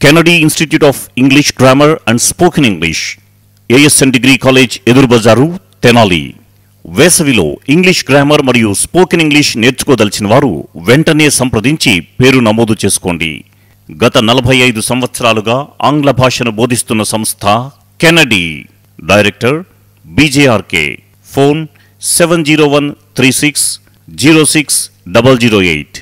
Kennedy Institute of English Grammar and Spoken English, ASN Degree College, Edurbazaru, Tenali. వేసవిలో English grammar మరియు spoken English నేర్చుకోదలిచిన వారు వెంటనే సంప్రదించి పేరు నమోదు చేసుకోండి. గత 45 సంవత్సరాలుగా ఆంగ్ల భాషను బోధిస్తున్న సంస్థ కెనడీ. Director BJRK. ఫోన్ 7013606008.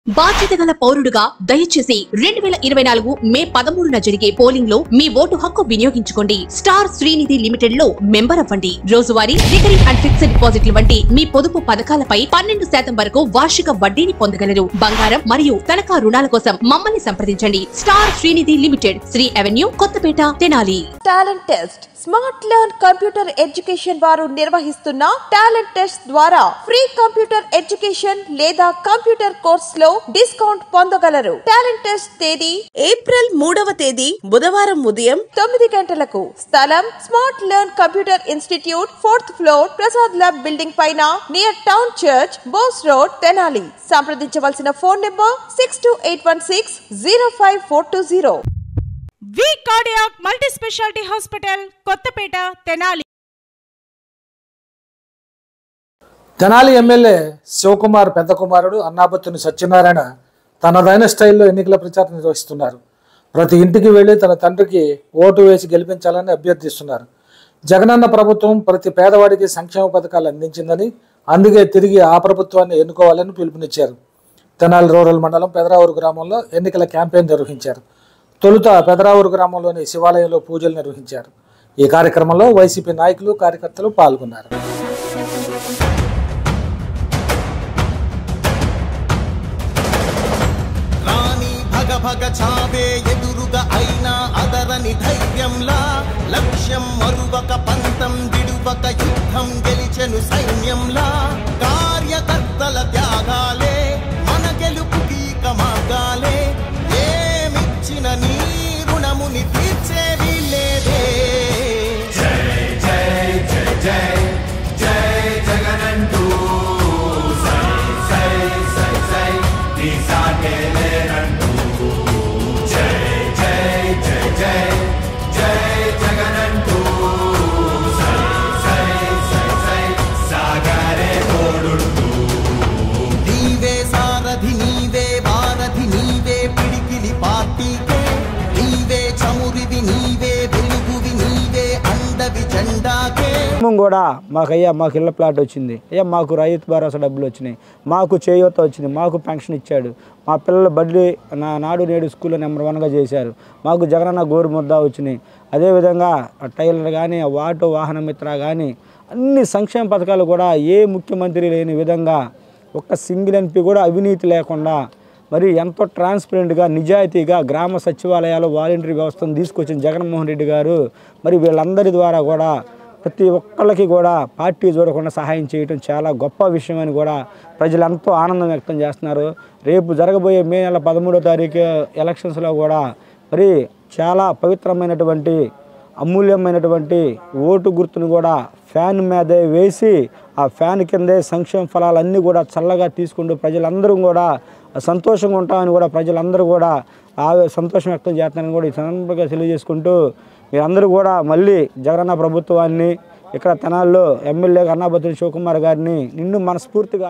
బాధ్యత గల పౌరుడుగా దయచేసి 2024 మే 13న జరిగే పోలింగ్ లో మీ ఓటు హక్కు వినియోగించుకోండి. స్టార్ శ్రీనిధి లిమిటెడ్ లో మెంబర్ అవ్వండి. రోజువారీ రికరింగ్ అండ్ ఫిక్స్డ్ డిపాజిట్లు వంటి మీ పొదుపు పథకాలపై 12% వరకు వార్షిక వడ్డీని పొందగలరు. బంగారం మరియు తనఖా రుణాల కోసం మమ్మల్ని సంప్రదించండి. Star Srinidhi limited, Sri avenue, Kothapeta, Tenali. Talent test smart learn computer education వారు నిర్వహిస్తున్న టాలెంట్ టెస్ట్ ద్వారా ఫ్రీ కంప్యూటర్ ఎడ్యుకేషన్ లేదా కంప్యూటర్ కోర్స్ లో డిస్కౌంట్ పొందగలరు. టాలెంట్ టెస్ట్ తేదీ ఏప్రిల్ 3వ తేదీ బుధవారం ఉదయం 9 గంటలకు. స్థలం smart learn computer institute, 4th floor, Prasad lab building పైన, near town church, Bose road, Tenali. సంప్రదించవలసిన phone number 6281605420. V cardiac multi speciality hospital, Kothapeta, Tenali. Tenali MLA Shivakumar పెద్ద కుమారుడు అన్నాబత్తుని సత్యనారాయణ తనదైన స్టైల్లో ఎన్నికల ప్రచారం నిర్వహిస్తున్నారు. ప్రతి ఇంటికి వెళ్లి తన తండ్రికి ఓటు వేసి గెలిపించాలని అభ్యర్థిస్తున్నారు. జగనన్న ప్రభుత్వం ప్రతి పేదవాడికి సంక్షేమ పథకాలు అందించిందని, అందుకే తిరిగి ఆ ప్రభుత్వాన్ని ఎన్నుకోవాలని పిలుపునిచ్చారు. తెనాలి రూరల్ మండలం పెదరావూరు గ్రామంలో ఎన్నికల క్యాంపెయిన్ నిర్వహించారు. తొలుత పెదరావూరు గ్రామంలోని శివాలయంలో పూజలు నిర్వహించారు. ఈ కార్యక్రమంలో వైసీపీ నాయకులు, కార్యకర్తలు పాల్గొన్నారు. భగ చావే ఎదురుగా అయినా అదరని ధైర్యంలా, లక్ష్యం మరువక పంతం విడువక యుద్ధం గెలిచెను సైన్యంలా. కార్యకర్తల త్యాగాలే మన గెలుపు కీక మార్గాలే. ఏమిచ్చిన నీ రుణముని తీర్చే వీలేదే. జై జై జై జై జై జగనంటూ సై సై సై సై నీ సాగే లేనంటూ. కూడా మాకు ఇళ్ళ ప్లాట్ వచ్చింది, మాకు రైతు భరోసా డబ్బులు వచ్చినాయి, మాకు చేయూత వచ్చింది, మాకు పెన్షన్ ఇచ్చాడు, మా పిల్లల బడ్డీ నాడు నేడు స్కూల్లో నెంబర్ 1గా చేశారు, మాకు జగనన్న గోరు ముద్ద వచ్చినాయి. అదేవిధంగా టైలర్ కానీ, ఆటో వాహన మిత్ర కానీ అన్ని సంక్షేమ పథకాలు కూడా ఏ ముఖ్యమంత్రి లేని విధంగా, ఒక్క సింగిల్ ఎంపీ కూడా అవినీతి లేకుండా మరి ఎంతో ట్రాన్స్పరెంట్గా, నిజాయితీగా గ్రామ సచివాలయాలు వాలంటరీ వ్యవస్థను తీసుకొచ్చిన జగన్మోహన్ రెడ్డి గారు మరి వీళ్ళందరి ద్వారా కూడా ప్రతి ఒక్కళ్ళకి కూడా పార్టీ చూడకుండా సహాయం చేయడం చాలా గొప్ప విషయం అని కూడా ప్రజలు ఎంతో ఆనందం వ్యక్తం చేస్తున్నారు. రేపు జరగబోయే మే నెల 13వ తారీఖు ఎలక్షన్స్లో కూడా మరి చాలా పవిత్రమైనటువంటి, అమూల్యమైనటువంటి ఓటు గుర్తును కూడా ఫ్యాన్ మీదే వేసి ఆ ఫ్యాన్ కిందే సంక్షేమ ఫలాలన్నీ కూడా చల్లగా తీసుకుంటూ ప్రజలందరూ కూడా సంతోషంగా ఉంటామని కూడా ప్రజలందరూ కూడా సంతోషం వ్యక్తం చేస్తారని కూడా ఈ సందర్భంగా తెలియజేసుకుంటూ మీరందరూ కూడా మళ్ళీ జగనన్న ప్రభుత్వాన్ని, ఇక్కడ తెనాలిలో ఎమ్మెల్యే అన్నాబత్తుని శివకుమార్ గారిని నిన్ను మనస్ఫూర్తిగా